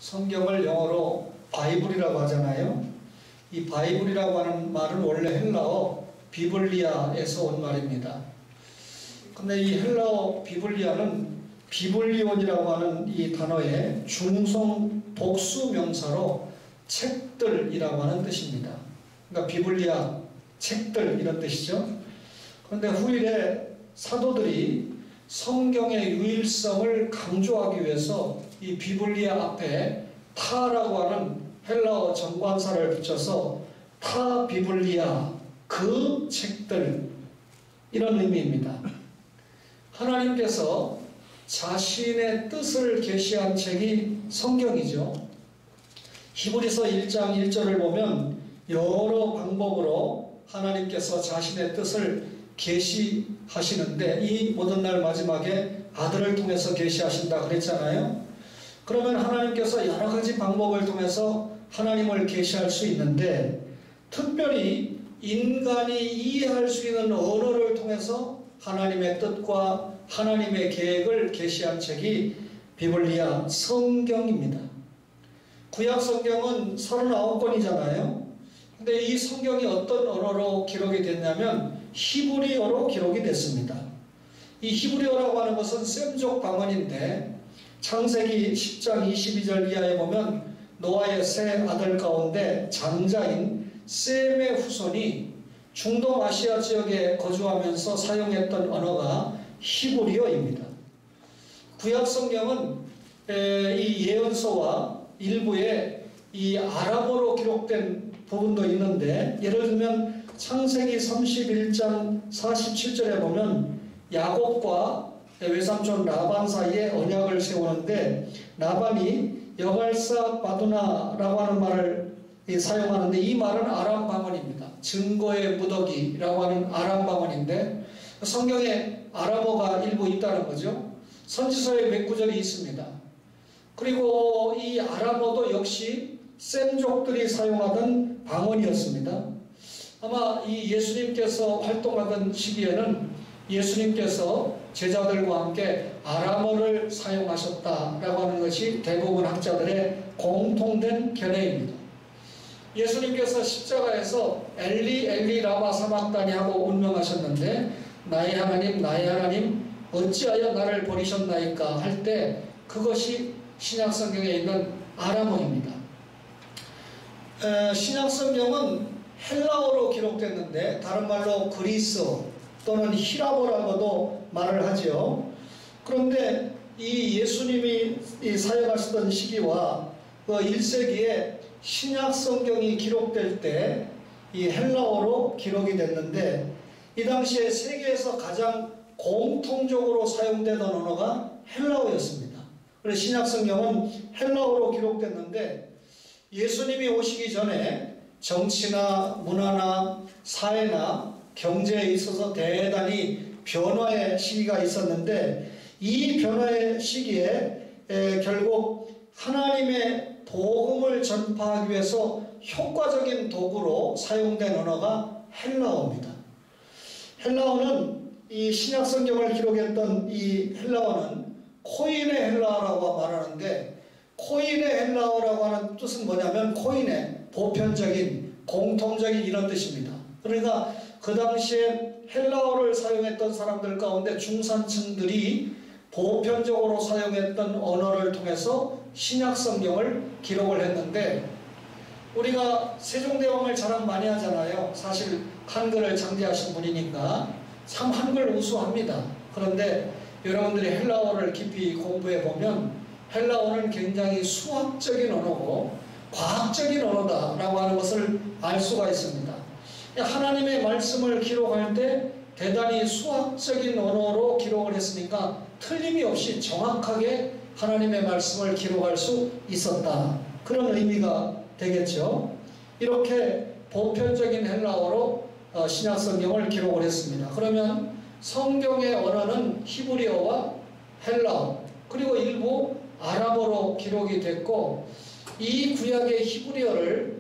성경을 영어로 바이블이라고 하잖아요. 이 바이블이라고 하는 말은 원래 헬라어 비블리아에서 온 말입니다. 근데 이 헬라어 비블리아는 비블리온이라고 하는 이 단어의 중성 복수 명사로 책들이라고 하는 뜻입니다. 그러니까 비블리아, 책들 이런 뜻이죠. 그런데 후일에 사도들이 성경의 유일성을 강조하기 위해서 이 비블리아 앞에 타라고 하는 헬라어 정관사를 붙여서 타 비블리아, 그 책들, 이런 의미입니다. 하나님께서 자신의 뜻을 계시한 책이 성경이죠. 히브리서 1장 1절을 보면 여러 방법으로 하나님께서 자신의 뜻을 계시하시는데 이 모든 날 마지막에 아들을 통해서 계시하신다 그랬잖아요. 그러면 하나님께서 여러 가지 방법을 통해서 하나님을 계시할 수 있는데 특별히 인간이 이해할 수 있는 언어를 통해서 하나님의 뜻과 하나님의 계획을 계시한 책이 비블리아 성경입니다. 구약 성경은 39권이잖아요. 근데 이 성경이 어떤 언어로 기록이 됐냐면 히브리어로 기록이 됐습니다. 이 히브리어라고 하는 것은 셈족 방언인데 창세기 10장 22절 이하에 보면 노아의 세 아들 가운데 장자인 셈의 후손이 중동 아시아 지역에 거주하면서 사용했던 언어가 히브리어입니다. 구약 성경은 이 예언서와 일부의 이 아람어로 기록된 부분도 있는데 예를 들면 창세기 31장 47절에 보면 야곱과 외삼촌 라반 사이에 언약을 세우는데 라반이 여갈사 바두나라고 하는 말을 사용하는데 이 말은 아람 방언입니다. 증거의 무더기라고 하는 아람 방언인데 성경에 아람어가 일부 있다는 거죠. 선지서에 몇 구절이 있습니다. 그리고 이 아람어도 역시 셈족들이 사용하던 방언이었습니다. 아마 이 예수님께서 활동하던 시기에는 예수님께서 제자들과 함께 아람어를 사용하셨다라고 하는 것이 대부분 학자들의 공통된 견해입니다. 예수님께서 십자가에서 엘리 엘리 라마 사막다니 하고 운명하셨는데 나의 하나님 어찌하여 나를 버리셨나이까 할 때 그것이 신약성경에 있는 아람어입니다. 신약성경은 헬라어로 기록됐는데 다른 말로 그리스어 또는 히라보라고도 말을 하죠. 그런데 이 예수님이 사역하시던 시기와 그 1세기에 신약성경이 기록될 때 이 헬라어로 기록이 됐는데 이 당시에 세계에서 가장 공통적으로 사용되던 언어가 헬라어였습니다. 그래서 신약성경은 헬라어로 기록됐는데 예수님이 오시기 전에 정치나 문화나 사회나 경제에 있어서 대단히 변화의 시기가 있었는데 이 변화의 시기에 결국 하나님의 복음을 전파하기 위해서 효과적인 도구로 사용된 언어가 헬라어입니다. 헬라어는 이 신약성경을 기록했던 이 헬라어는 코인의 헬라어라고 말하는데 코인의 헬라어라고 하는 뜻은 뭐냐면 코인의 보편적인 공통적인 이런 뜻입니다. 그러니까 그 당시에 헬라어를 사용했던 사람들 가운데 중산층들이 보편적으로 사용했던 언어를 통해서 신약성경을 기록을 했는데 우리가 세종대왕을 자랑 많이 하잖아요. 사실 한글을 창제하신 분이니까 참 한글 우수합니다. 그런데 여러분들이 헬라어를 깊이 공부해 보면 헬라어는 굉장히 수학적인 언어고 과학적인 언어다라고 하는 것을 알 수가 있습니다. 하나님의 말씀을 기록할 때 대단히 수학적인 언어로 기록을 했으니까 틀림이 없이 정확하게 하나님의 말씀을 기록할 수 있었다. 그런 의미가 되겠죠. 이렇게 보편적인 헬라어로 신약성경을 기록을 했습니다. 그러면 성경의 언어는 히브리어와 헬라어 그리고 일부 아람어로 기록이 됐고 이 구약의 히브리어를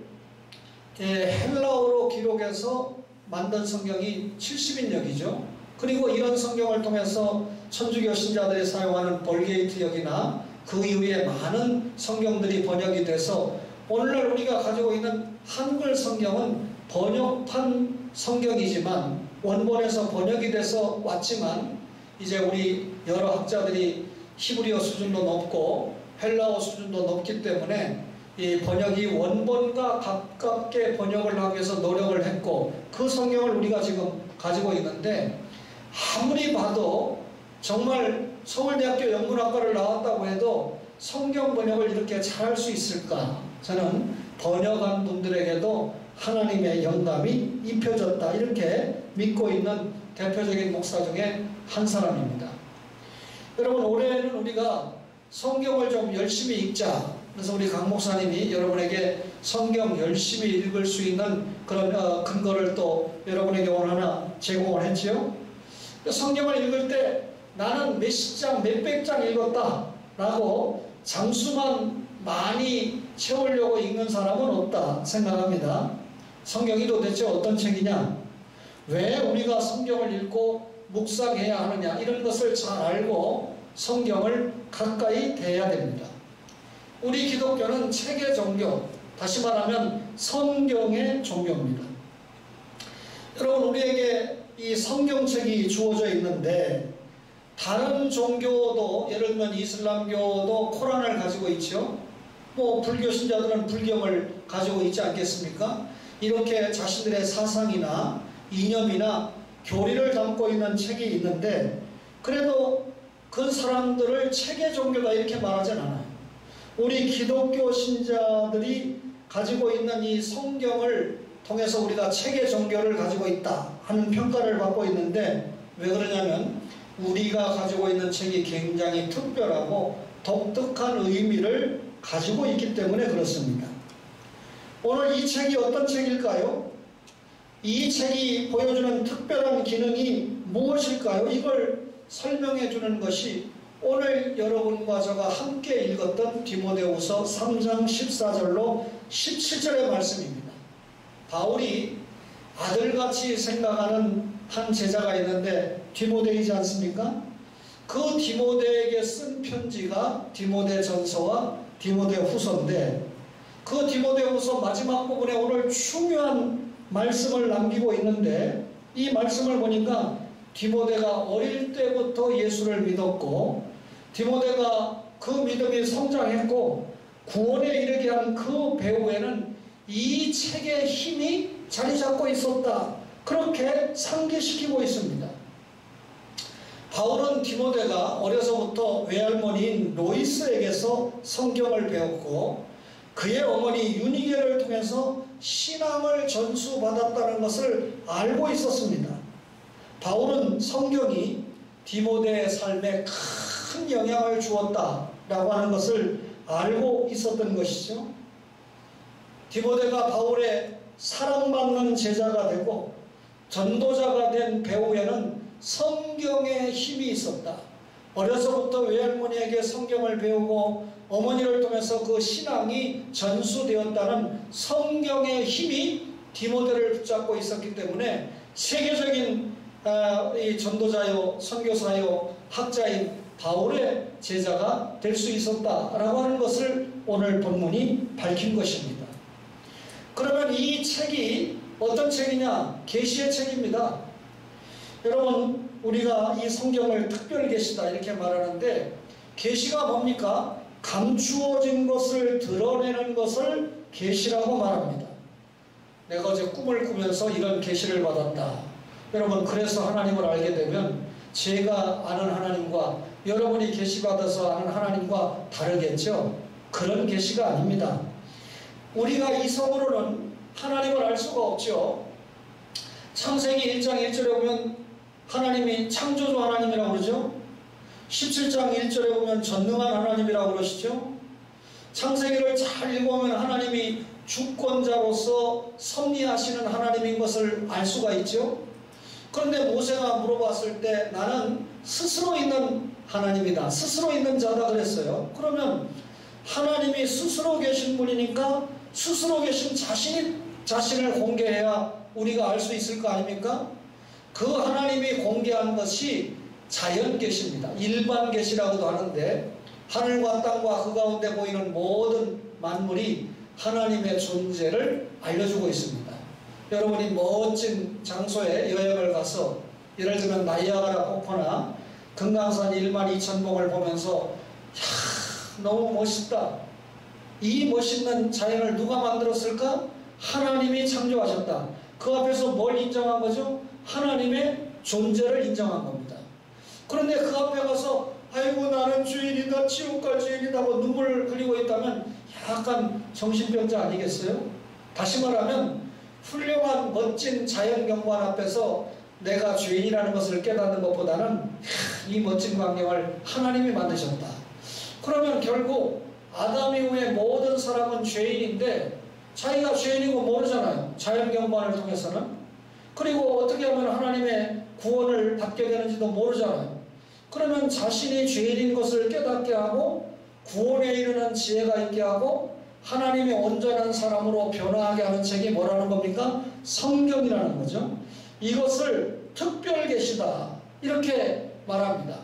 헬라어로 기록해서 만든 성경이 70인역이죠. 그리고 이런 성경을 통해서 천주교 신자들이 사용하는 볼게이트역이나 그 이후에 많은 성경들이 번역이 돼서 오늘날 우리가 가지고 있는 한글 성경은 번역판 성경이지만 원본에서 번역이 돼서 왔지만 이제 우리 여러 학자들이 히브리어 수준도 높고 헬라어 수준도 높기 때문에 이 번역이 원본과 가깝게 번역을 하기 위해서 노력을 했고 그 성경을 우리가 지금 가지고 있는데 아무리 봐도 정말 서울대학교 영문학과를 나왔다고 해도 성경 번역을 이렇게 잘할 수 있을까? 저는 번역한 분들에게도 하나님의 영감이 입혀졌다 이렇게 믿고 있는 대표적인 목사 중에 한 사람입니다. 여러분 올해는 우리가 성경을 좀 열심히 읽자. 그래서 우리 강 목사님이 여러분에게 성경 열심히 읽을 수 있는 그런 근거를 또 여러분에게 오늘 하나 제공을 했지요. 성경을 읽을 때 나는 몇십 장, 몇백 장 읽었다 라고 장수만 많이 채우려고 읽는 사람은 없다 생각합니다. 성경이 도대체 어떤 책이냐? 왜 우리가 성경을 읽고 묵상해야 하느냐? 이런 것을 잘 알고 성경을 가까이 대해야 됩니다. 우리 기독교는 책의 종교, 다시 말하면 성경의 종교입니다. 여러분 우리에게 이 성경책이 주어져 있는데 다른 종교도 예를 들면 이슬람교도 코란을 가지고 있죠. 뭐 불교 신자들은 불경을 가지고 있지 않겠습니까? 이렇게 자신들의 사상이나 이념이나 교리를 담고 있는 책이 있는데 그래도 그 사람들을 책의 종교다 이렇게 말하진 않아요. 우리 기독교 신자들이 가지고 있는 이 성경을 통해서 우리가 책의 종교를 가지고 있다 하는 평가를 받고 있는데 왜 그러냐면 우리가 가지고 있는 책이 굉장히 특별하고 독특한 의미를 가지고 있기 때문에 그렇습니다. 오늘 이 책이 어떤 책일까요? 이 책이 보여주는 특별한 기능이 무엇일까요? 이걸 설명해 주는 것이 오늘 여러분과 저가 함께 읽었던 디모데후서 3장 14절로 17절의 말씀입니다. 바울이 아들같이 생각하는 한 제자가 있는데 디모데이지 않습니까? 그 디모데에게 쓴 편지가 디모데전서와 디모데후서인데 그 디모데후서 마지막 부분에 오늘 중요한 말씀을 남기고 있는데 이 말씀을 보니까 디모데가 어릴 때부터 예수를 믿었고 디모데가 그 믿음이 성장했고 구원에 이르게 한 그 배후에는 이 책의 힘이 자리 잡고 있었다. 그렇게 상기시키고 있습니다. 바울은 디모데가 어려서부터 외할머니인 로이스에게서 성경을 배웠고 그의 어머니 유니게를 통해서 신앙을 전수받았다는 것을 알고 있었습니다. 바울은 성경이 디모데의 삶에 큰 영향을 주었다라고 하는 것을 알고 있었던 것이죠. 디모데가 바울의 사랑받는 제자가 되고 전도자가 된 배후에는 성경의 힘이 있었다. 어려서부터 외할머니에게 성경을 배우고 어머니를 통해서 그 신앙이 전수되었다는 성경의 힘이 디모데를 붙잡고 있었기 때문에 세계적인 이 전도자요, 선교사요, 학자인 바울의 제자가 될 수 있었다라고 하는 것을 오늘 본문이 밝힌 것입니다. 그러면 이 책이 어떤 책이냐? 계시의 책입니다. 여러분 우리가 이 성경을 특별계시다 이렇게 말하는데 계시가 뭡니까? 감추어진 것을 드러내는 것을 계시라고 말합니다. 내가 어제 꿈을 꾸면서 이런 계시를 받았다. 여러분 그래서 하나님을 알게 되면 제가 아는 하나님과 여러분이 계시받아서 아는 하나님과 다르겠죠? 그런 계시가 아닙니다. 우리가 이성으로는 하나님을 알 수가 없죠. 창세기 1장 1절에 보면 하나님이 창조주 하나님이라고 그러죠. 17장 1절에 보면 전능한 하나님이라고 그러시죠. 창세기를 잘 읽어보면 하나님이 주권자로서 섭리하시는 하나님인 것을 알 수가 있죠. 그런데 모세가 물어봤을 때 나는 스스로 있는 하나님이다. 스스로 있는 자다 그랬어요. 그러면 하나님이 스스로 계신 분이니까 스스로 계신 자신을 공개해야 우리가 알 수 있을 거 아닙니까? 그 하나님이 공개한 것이 자연 계시입니다. 일반 계시라고도 하는데 하늘과 땅과 그 가운데 보이는 모든 만물이 하나님의 존재를 알려주고 있습니다. 여러분이 멋진 장소에 여행을 가서 예를 들면 나이아가라 폭포나 금강산 12,000봉을 보면서 너무 멋있다. 이 멋있는 자연을 누가 만들었을까? 하나님이 창조하셨다. 그 앞에서 뭘 인정한 거죠? 하나님의 존재를 인정한 겁니다. 그런데 그 앞에 가서 아이고 나는 주인이다, 지옥갈 주인이다 하고 눈물을 흘리고 있다면 약간 정신병자 아니겠어요? 다시 말하면 훌륭한 멋진 자연경관 앞에서 내가 죄인이라는 것을 깨닫는 것보다는 이 멋진 광경을 하나님이 만드셨다. 그러면 결국 아담 이후의 모든 사람은 죄인인데 자기가 죄인이고 모르잖아요. 자연경관을 통해서는. 그리고 어떻게 하면 하나님의 구원을 받게 되는지도 모르잖아요. 그러면 자신이 죄인인 것을 깨닫게 하고 구원에 이르는 지혜가 있게 하고 하나님의 온전한 사람으로 변화하게 하는 책이 뭐라는 겁니까? 성경이라는 거죠. 이것을 특별계시다 이렇게 말합니다.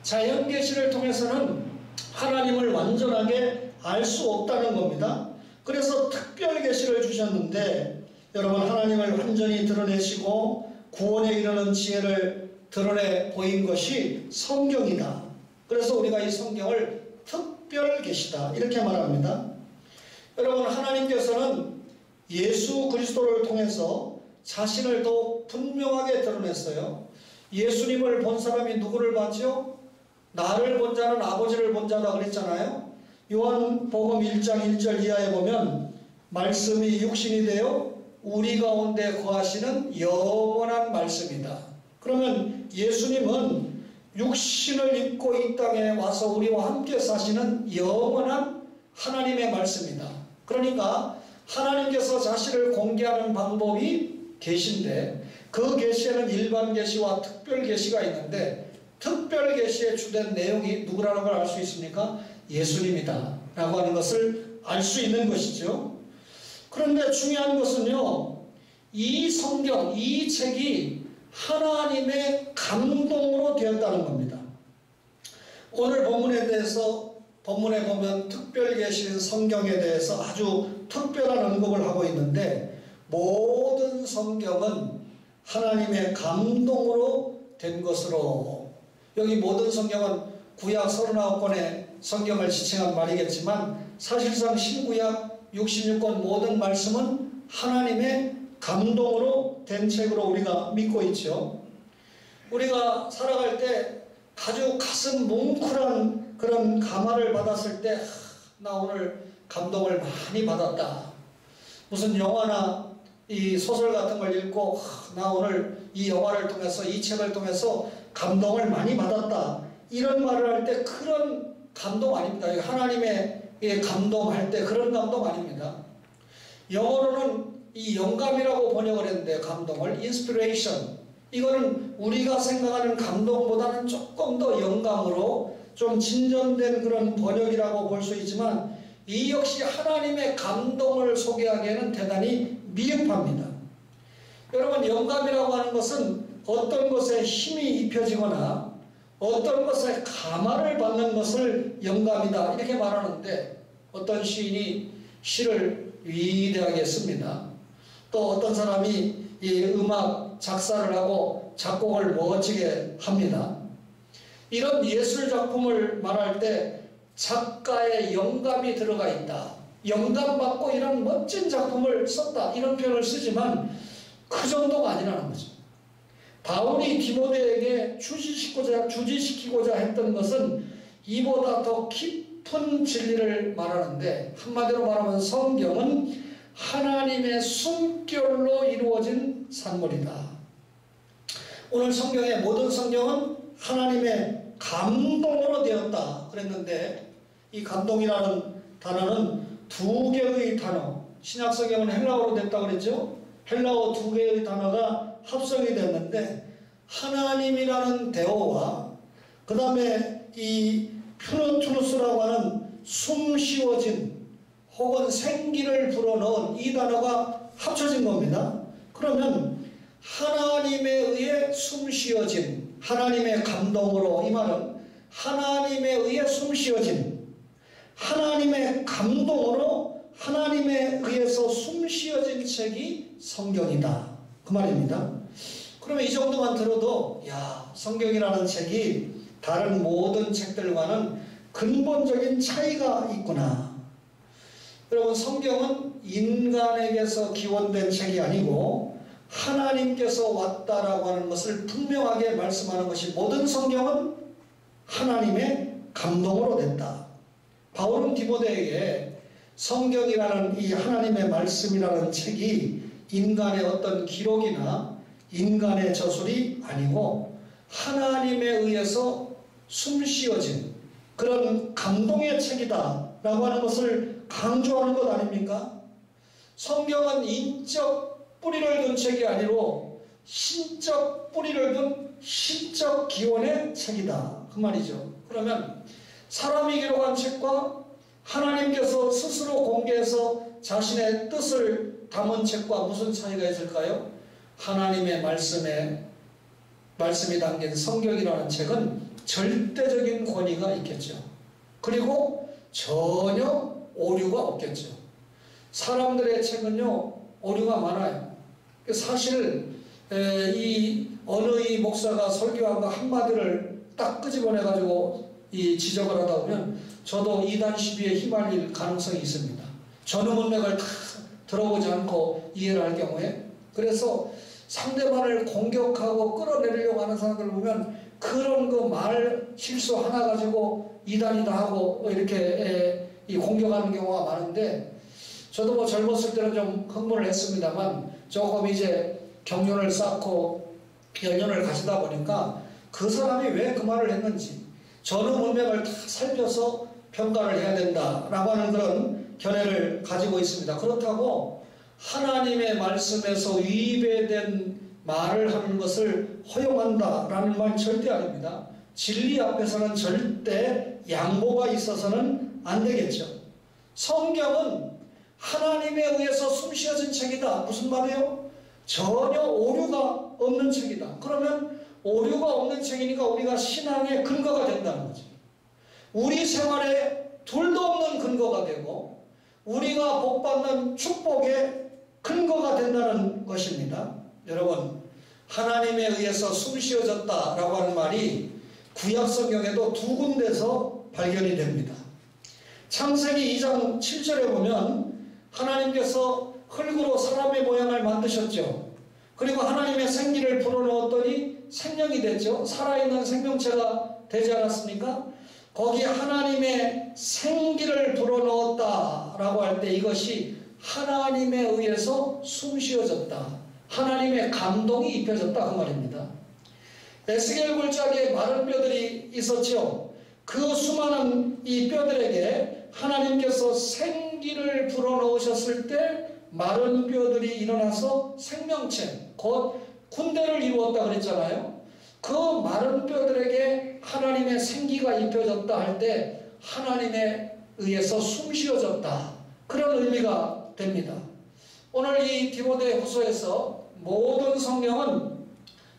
자연계시를 통해서는 하나님을 완전하게 알 수 없다는 겁니다. 그래서 특별계시를 주셨는데 여러분 하나님을 완전히 드러내시고 구원에 이르는 지혜를 드러내 보인 것이 성경이다. 그래서 우리가 이 성경을 특별계시다 이렇게 말합니다. 여러분 하나님께서는 예수 그리스도를 통해서 자신을 더욱 분명하게 드러냈어요. 예수님을 본 사람이 누구를 봤죠? 나를 본 자는 아버지를 본 자다 그랬잖아요. 요한복음 1장 1절 이하에 보면 말씀이 육신이 되어 우리 가운데 거하시는 영원한 말씀이다. 그러면 예수님은 육신을 입고 이 땅에 와서 우리와 함께 사시는 영원한 하나님의 말씀이다. 그러니까 하나님께서 자신을 공개하는 방법이 계시인데 그 계시에는 일반 계시와 특별 계시가 있는데 특별 계시에 주된 내용이 누구라는 걸 알 수 있습니까? 예수님이다 라고 하는 것을 알 수 있는 것이죠. 그런데 중요한 것은요, 이 성경, 이 책이 하나님의 감동으로 되었다는 겁니다. 오늘 본문에 보면 특별 계시인 성경에 대해서 아주 특별한 언급을 하고 있는데 모든 성경은 하나님의 감동으로 된 것으로, 여기 모든 성경은 구약 39권의 성경을 지칭한 말이겠지만 사실상 신구약 66권 모든 말씀은 하나님의 감동으로 된 책으로 우리가 믿고 있죠. 우리가 살아갈 때 아주 가슴 뭉클한 그런 감화를 받았을 때 나 오늘 감동을 많이 받았다. 무슨 영화나 이 소설 같은 걸 읽고 나 오늘 이 영화를 통해서 이 책을 통해서 감동을 많이 받았다. 이런 말을 할 때 그런 감동 아닙니다. 하나님의 감동할 때 그런 감동 아닙니다. 영어로는 이 영감이라고 번역을 했는데 감동을 inspiration, 이거는 우리가 생각하는 감동보다는 조금 더 영감으로 좀 진전된 그런 번역이라고 볼 수 있지만 이 역시 하나님의 감동을 소개하기에는 대단히 미흡합니다. 여러분 영감이라고 하는 것은 어떤 것에 힘이 입혀지거나 어떤 것에 감화를 받는 것을 영감이다 이렇게 말하는데 어떤 시인이 시를 위대하게 씁니다. 또 어떤 사람이 이 음악 작사를 하고 작곡을 멋지게 합니다. 이런 예술 작품을 말할 때 작가의 영감이 들어가 있다. 영감받고 이런 멋진 작품을 썼다. 이런 표현을 쓰지만 그 정도가 아니라는 거죠. 바울이 디모데에게 주지시키고자 했던 것은 이보다 더 깊은 진리를 말하는데 한마디로 말하면 성경은 하나님의 숨결로 이루어진 산물이다. 오늘 성경의 모든 성경은 하나님의 감동으로 되었다 그랬는데 이 감동이라는 단어는 두 개의 단어, 신약성경은 헬라어로 됐다고 그랬죠. 헬라어 두 개의 단어가 합성이 됐는데 하나님이라는 대어와 그 다음에 이 퓨노투누스라고 하는 숨 쉬어진 혹은 생기를 불어넣은 이 단어가 합쳐진 겁니다. 그러면 하나님에 의해 숨 쉬어진 하나님의 감동으로, 이 말은 하나님에 의해 숨쉬어진, 하나님의 감동으로 하나님에 의해서 숨쉬어진 책이 성경이다, 그 말입니다. 그러면 이 정도만 들어도 야, 성경이라는 책이 다른 모든 책들과는 근본적인 차이가 있구나. 여러분, 성경은 인간에게서 기원된 책이 아니고 하나님께서 왔다라고 하는 것을 분명하게 말씀하는 것이, 모든 성경은 하나님의 감동으로 됐다. 바울은 디모데에게 성경이라는 이 하나님의 말씀이라는 책이 인간의 어떤 기록이나 인간의 저술이 아니고 하나님에 의해서 숨쉬어진 그런 감동의 책이다 라고 하는 것을 강조하는 것 아닙니까? 성경은 인적 뿌리를 둔 책이 아니고 신적 뿌리를 둔 신적 기원의 책이다, 그 말이죠. 그러면 사람이 기록한 책과 하나님께서 스스로 공개해서 자신의 뜻을 담은 책과 무슨 차이가 있을까요? 하나님의 말씀이 담긴 성경이라는 책은 절대적인 권위가 있겠죠. 그리고 전혀 오류가 없겠죠. 사람들의 책은요, 오류가 많아요. 사실 어느 이 목사가 설교한 거 한마디를 딱 끄집어내가지고 지적을 하다 보면 저도 이단 시비에 휘말릴 가능성이 있습니다. 전후 문맥을 다 들어보지 않고 이해를 할 경우에. 그래서 상대방을 공격하고 끌어내리려고 하는 사람들을 보면 그런 그 말 실수 하나 가지고 이단이다 하고 이렇게 공격하는 경우가 많은데, 저도 뭐 젊었을 때는 좀 흥분을 했습니다만 조금 이제 경륜을 쌓고 연륜을 가지다 보니까 그 사람이 왜 그 말을 했는지 전후 문맥을 다 살펴서 평가를 해야 된다라고 하는 그런 견해를 가지고 있습니다. 그렇다고 하나님의 말씀에서 위배된 말을 하는 것을 허용한다라는 말 절대 아닙니다. 진리 앞에서는 절대 양보가 있어서는 안 되겠죠. 성경은 하나님에 의해서 숨쉬어진 책이다. 무슨 말이에요? 전혀 오류가 없는 책이다. 그러면 오류가 없는 책이니까 우리가 신앙의 근거가 된다는 거지. 우리 생활에 둘도 없는 근거가 되고 우리가 복받는 축복의 근거가 된다는 것입니다. 여러분, 하나님에 의해서 숨쉬어졌다라고 하는 말이 구약 성경에도 두 군데서 발견이 됩니다. 창세기 2장 7절에 보면 하나님께서 흙으로 사람의 모양을 만드셨죠. 그리고 하나님의 생기를 불어넣었더니 생명이 됐죠. 살아있는 생명체가 되지 않았습니까? 거기 하나님의 생기를 불어넣었다라고 할 때 이것이 하나님에 의해서 숨쉬어졌다, 하나님의 감동이 입혀졌다, 그 말입니다. 에스겔 굴짝에 마른 뼈들이 있었죠. 그 수많은 이 뼈들에게 하나님께서 생기를 불어넣으셨을 때 마른 뼈들이 일어나서 생명체, 곧 군대를 이루었다 그랬잖아요. 그 마른 뼈들에게 하나님의 생기가 입혀졌다 할 때 하나님에 의해서 숨쉬어졌다, 그런 의미가 됩니다. 오늘 이 디모데 후서에서 모든 성경은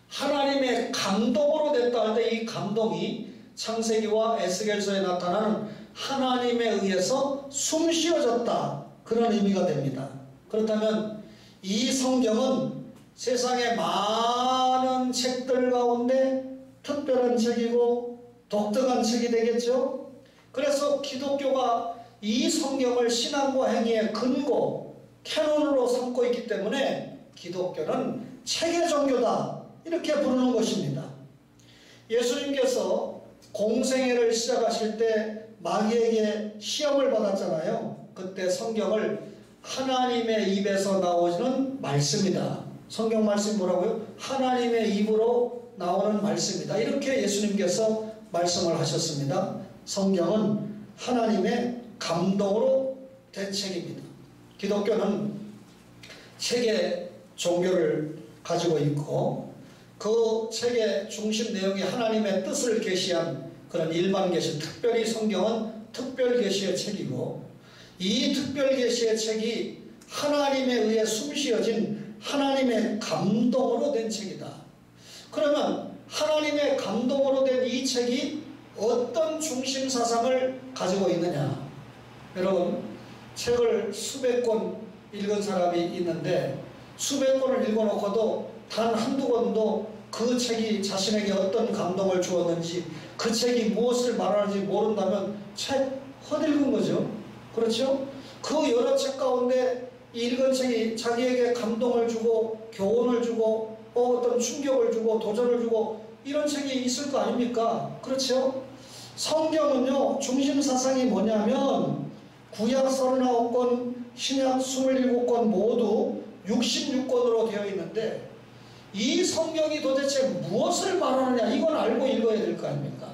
하나님의 감동으로 됐다 할 때 이 감동이 창세기와 에스겔서에 나타나는 하나님에 의해서 숨쉬어졌다, 그런 의미가 됩니다. 그렇다면 이 성경은 세상의 많은 책들 가운데 특별한 책이고 독특한 책이 되겠죠. 그래서 기독교가 이 성경을 신앙과 행위의 근거, 캐논으로 삼고 있기 때문에 기독교는 책의 종교다, 이렇게 부르는 것입니다. 예수님께서 공생애를 시작하실 때 마귀에게 시험을 받았잖아요. 그때 성경을 하나님의 입에서 나오는 말씀이다. 성경 말씀 뭐라고요? 하나님의 입으로 나오는 말씀이다. 이렇게 예수님께서 말씀을 하셨습니다. 성경은 하나님의 감동으로 된 책입니다. 기독교는 책의 종교를 가지고 있고 그 책의 중심 내용이 하나님의 뜻을 계시한 그런 일반 계시, 특별히 성경은 특별 계시의 책이고, 이 특별 계시의 책이 하나님에 의해 숨쉬어진 하나님의 감동으로 된 책이다. 그러면 하나님의 감동으로 된 이 책이 어떤 중심 사상을 가지고 있느냐. 여러분, 책을 수백 권 읽은 사람이 있는데 수백 권을 읽어놓고도 단 한두 권도 그 책이 자신에게 어떤 감동을 주었는지, 그 책이 무엇을 말하는지 모른다면 책 헛읽은 거죠. 그렇죠? 그 여러 책 가운데 읽은 책이 자기에게 감동을 주고 교훈을 주고 어떤 충격을 주고 도전을 주고 이런 책이 있을 거 아닙니까? 그렇죠? 성경은요, 중심 사상이 뭐냐면 구약 39권, 신약 27권 모두 66권으로 되어 있는데 이 성경이 도대체 무엇을 말하느냐, 이건 알고 읽어야 될 거 아닙니까?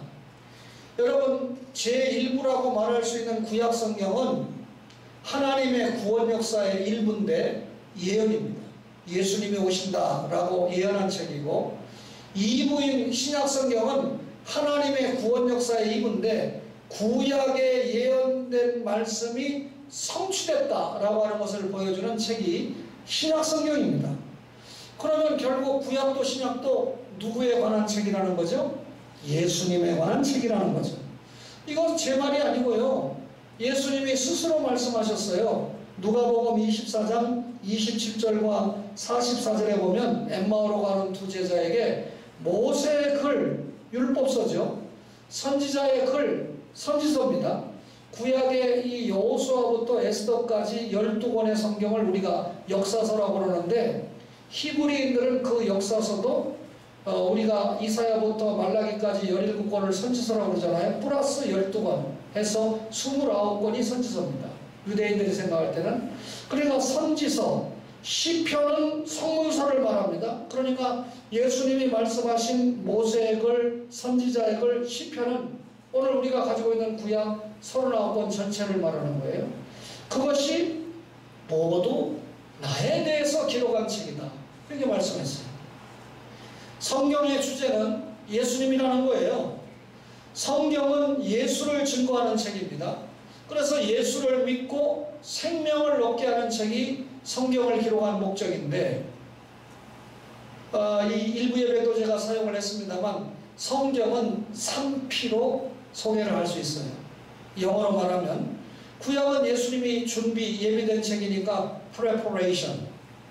여러분, 제1부라고 말할 수 있는 구약 성경은 하나님의 구원 역사의 일부인데 예언입니다. 예수님이 오신다라고 예언한 책이고, 2부인 신약 성경은 하나님의 구원 역사의 일부인데 구약에 예언된 말씀이 성취됐다라고 하는 것을 보여주는 책이 신약 성경입니다. 그러면 결국 구약도 신약도 누구에 관한 책이라는 거죠? 예수님에 관한 책이라는 거죠. 이건 제 말이 아니고요, 예수님이 스스로 말씀하셨어요. 누가복음 24장 27절과 44절에 보면 엠마오로 가는 두 제자에게 모세의 글, 율법서죠, 선지자의 글, 선지서입니다. 구약의 이 여호수아부터 에스더까지 12권의 성경을 우리가 역사서라고 그러는데, 히브리인들은 그 역사서도 우리가 이사야부터 말라기까지 17권을 선지서라고 그러잖아요. 플러스 12권 해서 29권이 선지서입니다. 유대인들이 생각할 때는. 그러니까 선지서, 시편은 성문서를 말합니다. 그러니까 예수님이 말씀하신 모세의 글, 선지자의 글, 시편은 오늘 우리가 가지고 있는 구약 39권 전체를 말하는 거예요. 그것이 모두 나에 대해서 기록한 책이다, 이렇게 말씀했어요. 성경의 주제는 예수님이라는 거예요. 성경은 예수를 증거하는 책입니다. 그래서 예수를 믿고 생명을 얻게 하는 책이 성경을 기록한 목적인데, 이 일부 예배도 제가 사용을 했습니다만 성경은 3P로 소개를 할 수 있어요. 영어로 말하면 구약은 예수님이 예비된 책이니까 preparation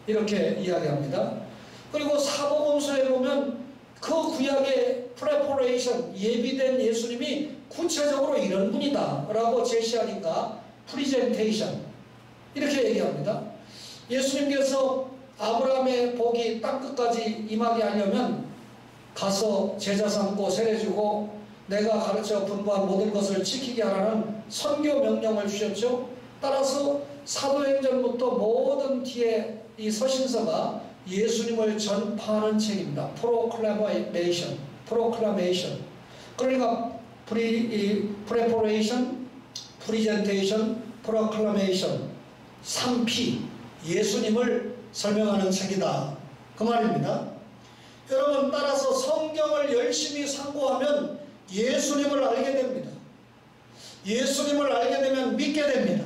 이렇게 이야기합니다. 그리고 사복음서에 보면 그 구약의 preparation, 예비된 예수님이 구체적으로 이런 분이다 라고 제시하니까 presentation 이렇게 얘기합니다. 예수님께서 아브라함의 복이 땅끝까지 임하게 하려면 가서 제자 삼고 세례 주고 내가 가르쳐 분부한 모든 것을 지키게 하라는 선교 명령을 주셨죠. 따라서 사도행전부터 모든 뒤에 이 서신서가 예수님을 전파하는 책입니다. proclamation. 그러니까 preparation, presentation, proclamation, 3P, 예수님을 설명하는 책이다, 그 말입니다. 여러분, 따라서 성경을 열심히 상고하면 예수님을 알게 됩니다. 예수님을 알게 되면 믿게 됩니다.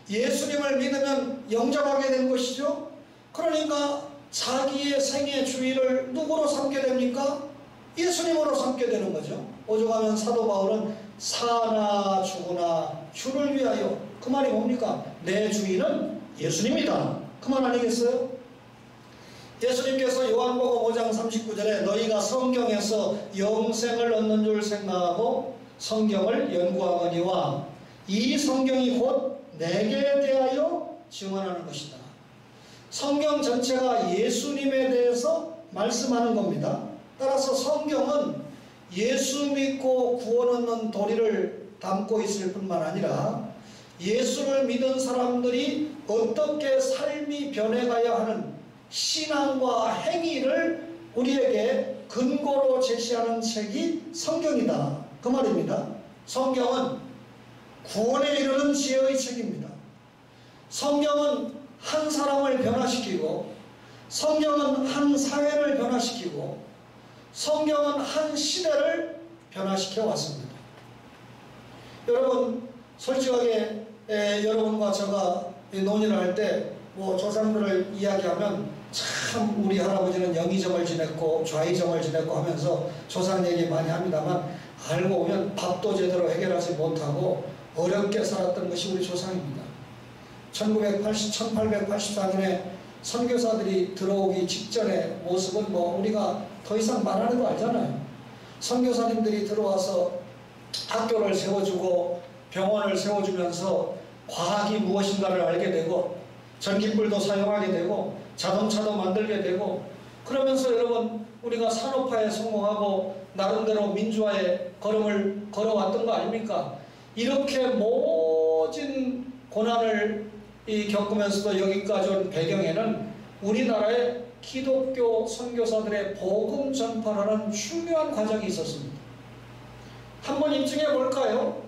예수님을 믿으면 영접하게 된 것이죠. 그러니까 자기의 생애 주일을 누구로 삼게 됩니까? 예수님으로 삼게 되는 거죠. 오죽하면 사도 바울은 사나 죽으나 주를 위하여, 그 말이 뭡니까? 내 주인은 예수님이다, 그 말 아니겠어요? 예수님께서 요한복음 5장 39절에 너희가 성경에서 영생을 얻는 줄 생각하고 성경을 연구하거니와 이 성경이 곧 내게 대하여 증언하는 것이다. 성경 전체가 예수님에 대해서 말씀하는 겁니다. 따라서 성경은 예수 믿고 구원 얻는 도리를 담고 있을 뿐만 아니라 예수를 믿은 사람들이 어떻게 삶이 변해가야 하는 신앙과 행위를 우리에게 근거로 제시하는 책이 성경이다, 그 말입니다. 성경은 구원에 이르는 지혜의 책입니다. 성경은 한 사람을 변화시키고, 성경은 한 사회를 변화시키고, 성경은 한 시대를 변화시켜 왔습니다. 여러분, 솔직하게 여러분과 제가 논의를 할 때 조상들을 이야기하면 참 우리 할아버지는 영의정을 지냈고 좌의정을 지냈고 하면서 조상 얘기 많이 합니다만 알고 보면 밥도 제대로 해결하지 못하고 어렵게 살았던 것이 우리 조상입니다. 1884년에 선교사들이 들어오기 직전의 모습은 뭐 우리가 더 이상 말하는 거 알잖아요. 선교사님들이 들어와서 학교를 세워주고 병원을 세워주면서 과학이 무엇인가를 알게 되고 전기불도 사용하게 되고 자동차도 만들게 되고 그러면서 여러분 우리가 산업화에 성공하고 나름대로 민주화의 걸음을 걸어왔던 거 아닙니까? 이렇게 모진 고난을 겪으면서도 여기까지 온 배경에는 우리나라의 기독교 선교사들의 복음 전파라는 중요한 과정이 있었습니다. 한번 입증해 볼까요?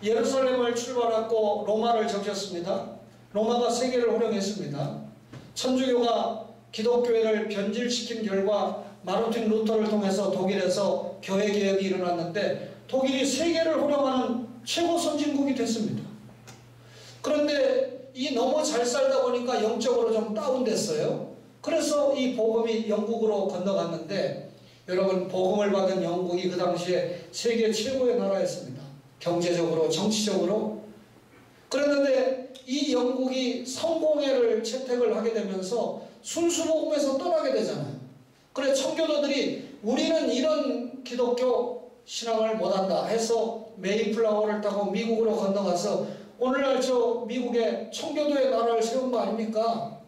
예루살렘을 출발하고 로마를 적셨습니다. 로마가 세계를 호령했습니다. 천주교가 기독교회를 변질시킨 결과 마르틴 루터를 통해서 독일에서 교회개혁이 일어났는데 독일이 세계를 호령하는 최고 선진국이 됐습니다. 그런데 이 너무 잘 살다 보니까 영적으로 좀 다운됐어요. 그래서 이 복음이 영국으로 건너갔는데 여러분 복음을 받은 영국이 그 당시에 세계 최고의 나라였습니다. 경제적으로 정치적으로. 그랬는데 이 영국이 성공회를 채택을 하게 되면서 순수복음에서 떠나게 되잖아요. 그래 청교도들이 우리는 이런 기독교 신앙을 못한다 해서 메이플라워를 타고 미국으로 건너가서 오늘날 저 미국의 청교도의 나라를 세운 거 아닙니까?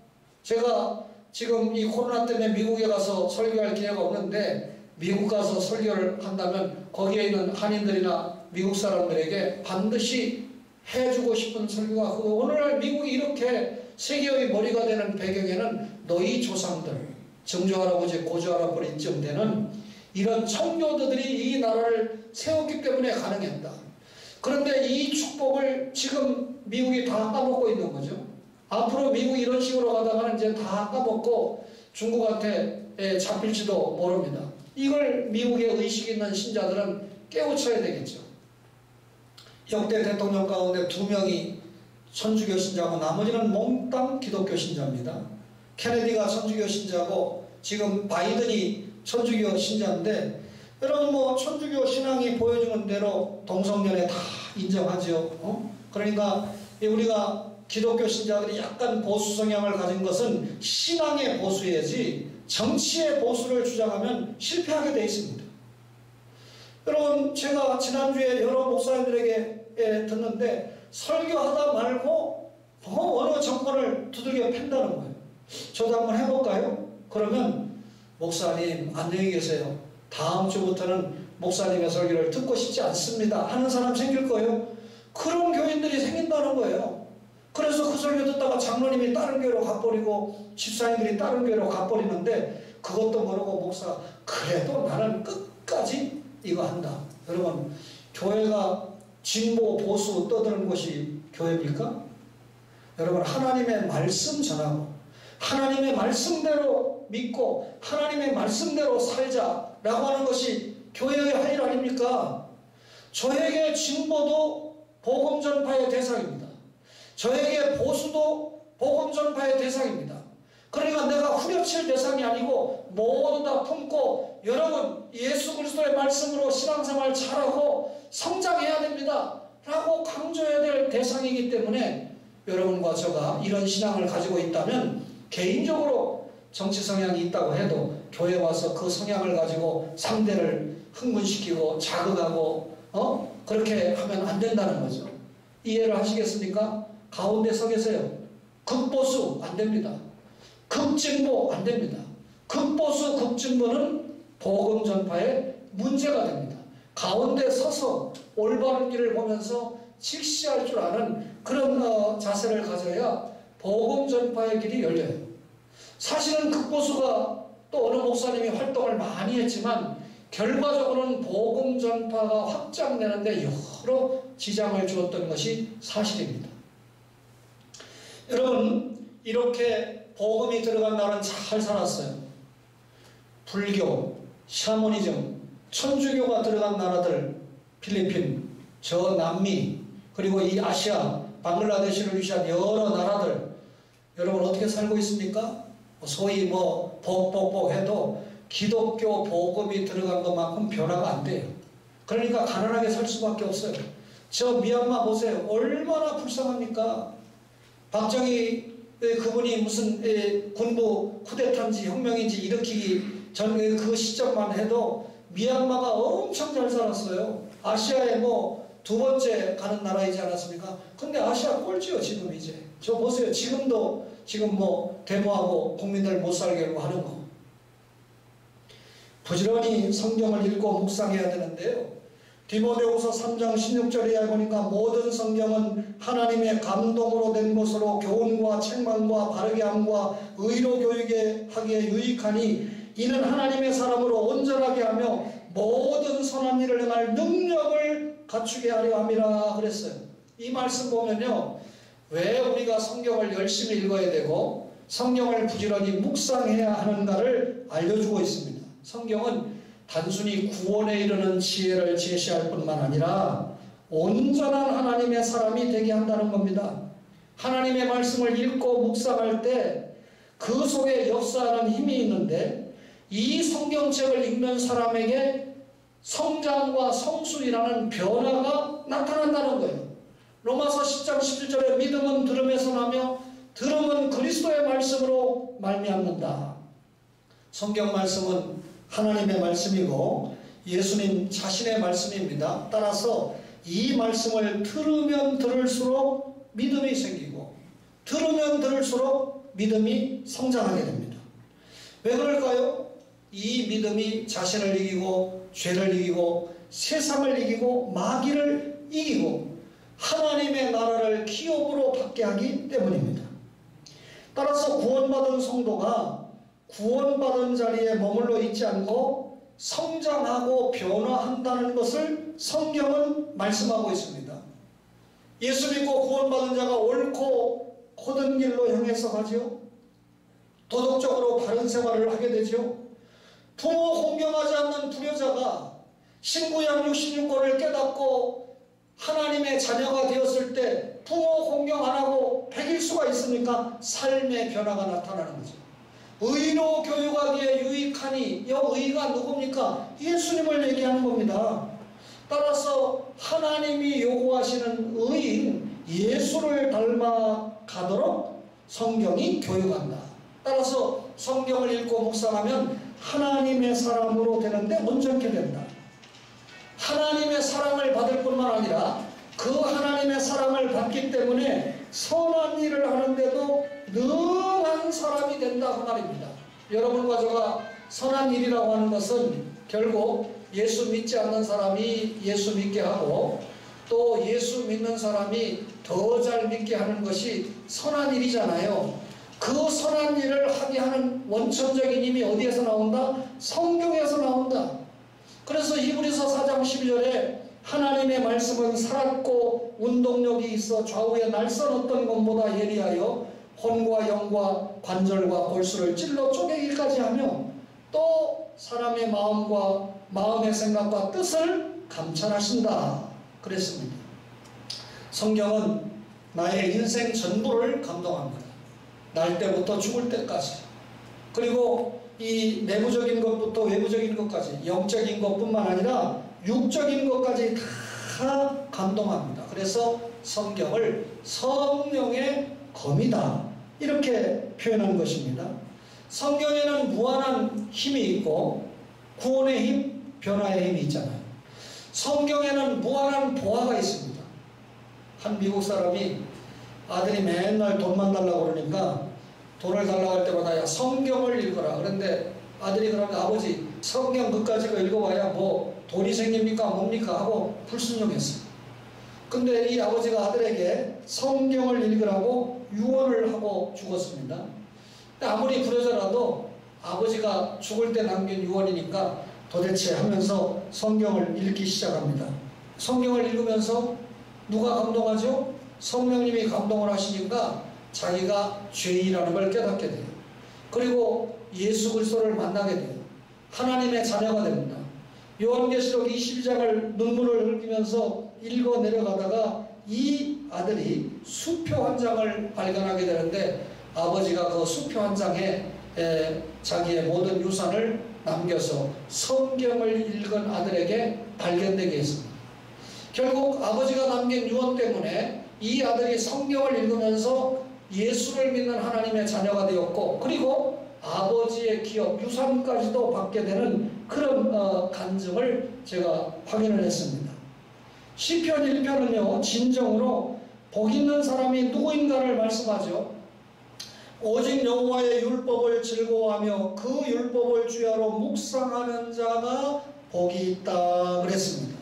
제가 지금 이 코로나 때문에 미국에 가서 설교할 기회가 없는데 미국 가서 설교를 한다면 거기에 있는 한인들이나 미국 사람들에게 반드시 해주고 싶은 설교가 그거 오늘날 미국이 이렇게 세계의 머리가 되는 배경에는 너희 조상들 정조할아버지 고조할아버지쯤 되는 이런 청교도들이 이 나라를 세웠기 때문에 가능했다. 그런데 이 축복을 지금 미국이 다 까먹고 있는 거죠. 앞으로 미국이 이런 식으로 가다가는 이제 다 까먹고 중국한테 잡힐지도 모릅니다. 이걸 미국의 의식 있는 신자들은 깨우쳐야 되겠죠. 역대 대통령 가운데 2명이 천주교 신자고 나머지는 몽땅 기독교 신자입니다. 케네디가 천주교 신자고 지금 바이든이 천주교 신자인데 여러분 뭐 천주교 신앙이 보여주는 대로 동성연애 다 인정하죠. 그러니까 우리가 기독교 신자들이 약간 보수 성향을 가진 것은 신앙의 보수이지 정치의 보수를 주장하면 실패하게 돼 있습니다. 여러분 제가 지난주에 여러 목사님들에게 듣는데 설교하다 말고 어느 정권을 두들겨 팬다는 거예요. 저도 한번 해볼까요? 그러면 목사님 안녕히 계세요. 다음 주부터는 목사님의 설교를 듣고 싶지 않습니다 하는 사람 생길 거예요. 그런 교인들이 생긴다는 거예요. 그래서 그 설교 듣다가 장로님이 다른 교회로 가버리고 집사님들이 다른 교회로 가버리는데 그것도 모르고 목사 그래도 나는 끝까지 이거 한다. 여러분 교회가 진보 보수 떠드는 곳이 교회입니까? 여러분 하나님의 말씀 전하고 하나님의 말씀대로 믿고 하나님의 말씀대로 살자라고 하는 것이 교회의 할 일 아닙니까? 저에게 진보도 복음 전파의 대상입니다. 저에게 보수도 복음 전파의 대상입니다. 그러니까 내가 후려칠 대상이 아니고 모두 다 품고 여러분 예수 그리스도의 말씀으로 신앙생활 잘하고 성장해야 됩니다 라고 강조해야 될 대상이기 때문에 여러분과 저가 이런 신앙을 가지고 있다면 개인적으로 정치 성향이 있다고 해도 교회 와서 그 성향을 가지고 상대를 흥분시키고 자극하고 그렇게 하면 안 된다는 거죠. 이해를 하시겠습니까? 가운데 서 계세요. 극보수 안 됩니다. 극진보 안 됩니다. 극보수 극진보는 복음 전파에 문제가 됩니다. 가운데 서서 올바른 길을 보면서 직시할 줄 아는 그런 자세를 가져야 복음 전파의 길이 열려요. 사실은 극보수가 또 어느 목사님이 활동을 많이 했지만 결과적으로는 복음 전파가 확장되는데 여러 지장을 주었던 것이 사실입니다. 여러분 이렇게 복음이 들어간 나라는 잘 살았어요. 불교, 샤머니즘, 천주교가 들어간 나라들 필리핀, 저 남미 그리고 이 아시아, 방글라데시를 위시한 여러 나라들 여러분 어떻게 살고 있습니까? 소위 뭐 복복복 해도 기독교 복음이 들어간 것만큼 변화가 안 돼요. 그러니까 가난하게 살 수밖에 없어요. 저 미얀마 보세요. 얼마나 불쌍합니까? 박정희 그분이 무슨 군부 쿠데타인지 혁명인지 일으키기 전 그 시점만 해도 미얀마가 엄청 잘 살았어요. 아시아에 뭐 두 번째 가는 나라이지 않았습니까? 근데 아시아 꼴찌요 지금 이제. 저 보세요. 지금도 지금 뭐 데모하고 국민들 못 살게 하는 거. 부지런히 성경을 읽고 묵상해야 되는데요. 디모데후서 3장 16절에 보니까 모든 성경은 하나님의 감동으로 된 것으로 교훈과 책망과 바르게 함과 의로 교육에 하기에 유익하니 이는 하나님의 사람으로 온전하게 하며 모든 선한 일을 행할 능력을 갖추게 하려 함이라 그랬어요. 이 말씀 보면요. 왜 우리가 성경을 열심히 읽어야 되고 성경을 부지런히 묵상해야 하는가를 알려주고 있습니다. 성경은 단순히 구원에 이르는 지혜를 제시할 뿐만 아니라 온전한 하나님의 사람이 되게 한다는 겁니다. 하나님의 말씀을 읽고 묵상할 때 그 속에 역사하는 힘이 있는데 이 성경책을 읽는 사람에게 성장과 성숙이라는 변화가 나타난다는 거예요. 로마서 10장 11절에 믿음은 들음에서 나며 들음은 그리스도의 말씀으로 말미암는다. 성경 말씀은 하나님의 말씀이고 예수님 자신의 말씀입니다. 따라서 이 말씀을 들으면 들을수록 믿음이 생기고 들으면 들을수록 믿음이 성장하게 됩니다. 왜 그럴까요? 이 믿음이 자신을 이기고 죄를 이기고 세상을 이기고 마귀를 이기고 하나님의 나라를 기업으로 받게 하기 때문입니다. 따라서 구원받은 성도가 구원받은 자리에 머물러 있지 않고 성장하고 변화한다는 것을 성경은 말씀하고 있습니다. 예수 믿고 구원받은 자가 옳고 고든 길로 향해서 가지요. 도덕적으로 바른 생활을 하게 되죠. 부모 공경하지 않는 불효자가 신구약 66권을 깨닫고 하나님의 자녀가 되었을 때 부모 공경 안 하고 백일 수가 있습니까? 삶의 변화가 나타나는 거죠. 의로 교육하기에 유익하니 이 의가 누굽니까? 예수님을 얘기하는 겁니다. 따라서 하나님이 요구하시는 의인 예수를 닮아가도록 성경이 교육한다. 따라서 성경을 읽고 묵상하면 하나님의 사람으로 되는데 온전케 된다. 하나님의 사랑을 받을 뿐만 아니라 그 하나님의 사랑을 받기 때문에 선한 일을 하는데도 능한 사람이 된다 그 말입니다. 여러분과 저가 선한 일이라고 하는 것은 결국 예수 믿지 않는 사람이 예수 믿게 하고 또 예수 믿는 사람이 더 잘 믿게 하는 것이 선한 일이잖아요. 그 선한 일을 하게 하는 원천적인 힘이 어디에서 나온다? 성경에서 나온다. 그래서 히브리서 4장 12절에 하나님의 말씀은 살았고 운동력이 있어 좌우에 날선 어떤 것보다 예리하여 혼과 영과 관절과 골수를 찔러 쪼개기까지 하며 또 사람의 마음과 마음의 생각과 뜻을 감찰하신다 그랬습니다. 성경은 나의 인생 전부를 감동합니다. 날 때부터 죽을 때까지. 그리고 이 내부적인 것부터 외부적인 것까지 영적인 것뿐만 아니라 육적인 것까지 다 감동합니다. 그래서 성경을 성령의 검이다 이렇게 표현한 것입니다. 성경에는 무한한 힘이 있고 구원의 힘, 변화의 힘이 있잖아요. 성경에는 무한한 보화가 있습니다. 한 미국 사람이 아들이 맨날 돈만 달라고 그러니까 돈을 달라고 할 때마다 야 성경을 읽어라. 그런데 아들이 그러면 아버지 성경 그까지가 읽어봐야 뭐 돈이 생깁니까 뭡니까 하고 불순종했어요. 근데 이 아버지가 아들에게 성경을 읽으라고 유언을 하고 죽었습니다. 근데 아무리 불효자라도 아버지가 죽을 때 남긴 유언이니까 도대체 하면서 성경을 읽기 시작합니다. 성경을 읽으면서 누가 감동하죠? 성령님이 감동을 하시니까 자기가 죄인이라는 걸 깨닫게 돼요. 그리고 예수 그리스도를 만나게 돼요. 하나님의 자녀가 됩니다. 요한계시록 22장을 눈물을 흘리면서 읽어 내려가다가 이 아들이 수표 한 장을 발견하게 되는데 아버지가 그 수표 한 장에 자기의 모든 유산을 남겨서 성경을 읽은 아들에게 발견되게 했습니다. 결국 아버지가 남긴 유언 때문에 이 아들이 성경을 읽으면서 예수를 믿는 하나님의 자녀가 되었고, 그리고 아버지의 기업, 유산까지도 받게 되는 그런 간증을 제가 확인을 했습니다. 시편 1편은요, 진정으로 복 있는 사람이 누구인가를 말씀하죠. 오직 여호와의 율법을 즐거워하며 그 율법을 주야로 묵상하는 자가 복이 있다 그랬습니다.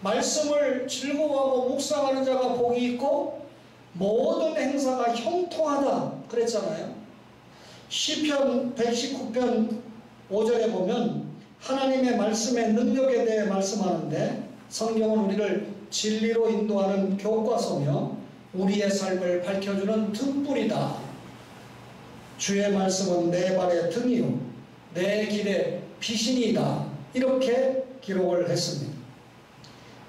말씀을 즐거워하고 묵상하는 자가 복이 있고 모든 행사가 형통하다 그랬잖아요. 시편 119편 5절에 보면 하나님의 말씀의 능력에 대해 말씀하는데, 성경은 우리를 진리로 인도하는 교과서며 우리의 삶을 밝혀주는 등불이다. 주의 말씀은 내 발의 등이요 내 길의 비신이다. 이렇게 기록을 했습니다.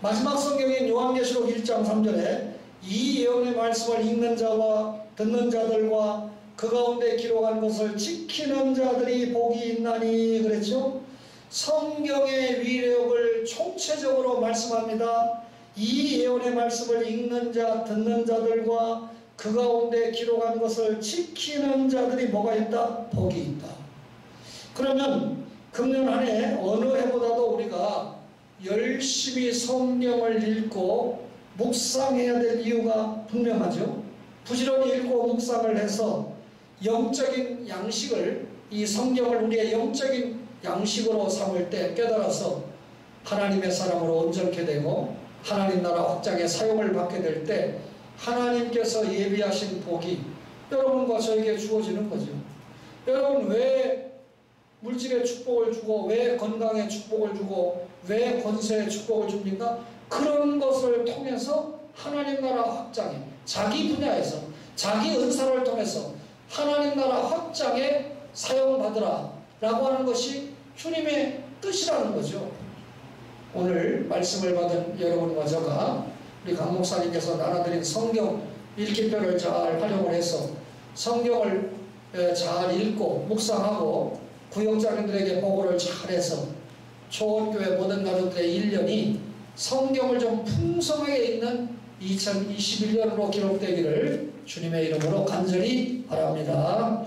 마지막 성경인 요한계시록 1장 3절에 이 예언의 말씀을 읽는 자와 듣는 자들과 그 가운데 기록한 것을 지키는 자들이 복이 있나니 그랬죠. 성경의 위력을 총체적으로 말씀합니다. 이 예언의 말씀을 읽는 자, 듣는 자들과 그 가운데 기록한 것을 지키는 자들이 뭐가 있다? 복이 있다. 그러면 금년 한 해 어느 해보다도 우리가 열심히 성경을 읽고 묵상해야 될 이유가 분명하죠. 부지런히 읽고 묵상을 해서 영적인 양식을, 이 성경을 우리의 영적인 양식으로 삼을 때 깨달아서 하나님의 사람으로 온전케 되고 하나님 나라 확장에 사용을 받게 될 때 하나님께서 예비하신 복이 여러분과 저에게 주어지는 거죠. 여러분, 왜 물질의 축복을 주고, 왜 건강의 축복을 주고, 왜 권세의 축복을 줍니까? 그런 것을 통해서 하나님 나라 확장에, 자기 분야에서 자기 은사를 통해서 하나님 나라 확장에 사용받으라 라고 하는 것이 주님의 뜻이라는 거죠. 오늘 말씀을 받은 여러분과 저가 우리 강 목사님께서 나눠드린 성경 읽기표를 잘 활용을 해서 성경을 잘 읽고 묵상하고 구역장님들에게 보고를 잘해서 초원교회 모든 가족들의 1년이 성경을 좀 풍성하게 읽는 2021년으로 기록되기를 주님의 이름으로 간절히 바랍니다.